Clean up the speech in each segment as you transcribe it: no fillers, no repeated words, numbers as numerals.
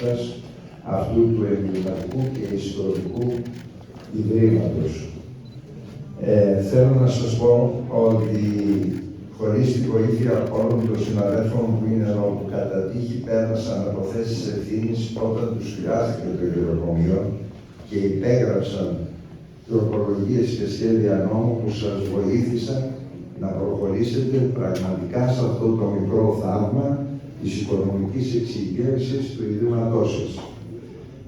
κοινότητας αυτού του εμβληματικού και ιστορικού ιδρύματος. Θέλω να σας πω ότι χωρίς τη βοήθεια όλων των συναδέλφων που είναι εδώ, που κατά τύχη πέρασαν από θέσεις ευθύνης όταν τους χρειάστηκε το γεροκομείο και υπέγραψαν τροπολογίες και σχέδια νόμου που σας βοήθησαν να προχωρήσετε πραγματικά σε αυτό το μικρό θαύμα της οικονομικής εξυγίανσης του Ιδρύματός σας.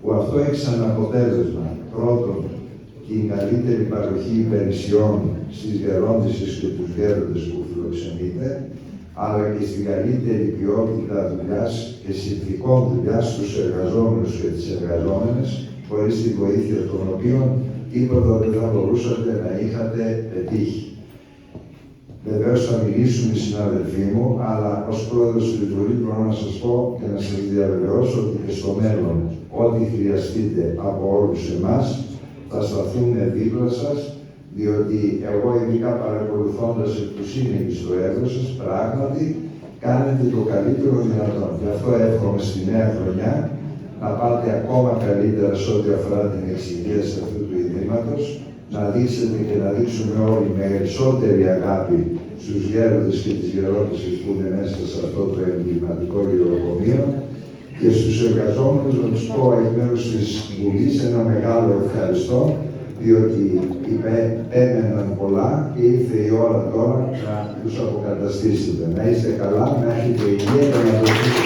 Που αυτό έχει σαν αποτέλεσμα, πρώτον, την καλύτερη παροχή υπηρεσιών στις γερόντισσες και τους γέροντες που φιλοξενείτε, αλλά και στην καλύτερη ποιότητα δουλειάς και συνθηκών δουλειάς στους εργαζόμενους και τις εργαζόμενες, χωρίς τη βοήθεια των οποίων τίποτα δεν θα μπορούσατε να είχατε πετύχει. Βεβαίως θα μιλήσουν οι συνάδελφοί μου, αλλά ως πρόεδρος του Λειτουργείου μπορώ να σας πω και να σας διαβεβαιώσω ότι και στο μέλλον, ό,τι χρειαστείτε από όλους εμάς, θα σταθούν δίπλα σας, διότι εγώ ειδικά παρακολουθώντας εκ του σύνεγγυ στο έργο σας, πράγματι κάνετε το καλύτερο δυνατόν. Γι' αυτό εύχομαι στη νέα χρονιά να πάτε ακόμα καλύτερα σε ό,τι αφορά την εξυγίανση αυτού του Ιδρύματος, να δείξετε και να δείξουμε όλοι με περισσότερη αγάπη στους γέροντες και τις γερόντισσες που είναι μέσα σε αυτό το εμβληματικό γεροκομείο και στους εργαζόμενους να τους πω εκ μέρους της Βουλής ένα μεγάλο ευχαριστώ, διότι επέμεναν πολλά και ήρθε η ώρα τώρα να τους αποκαταστήσετε. Να είστε καλά, να έχετε υγεία και να δοθείτε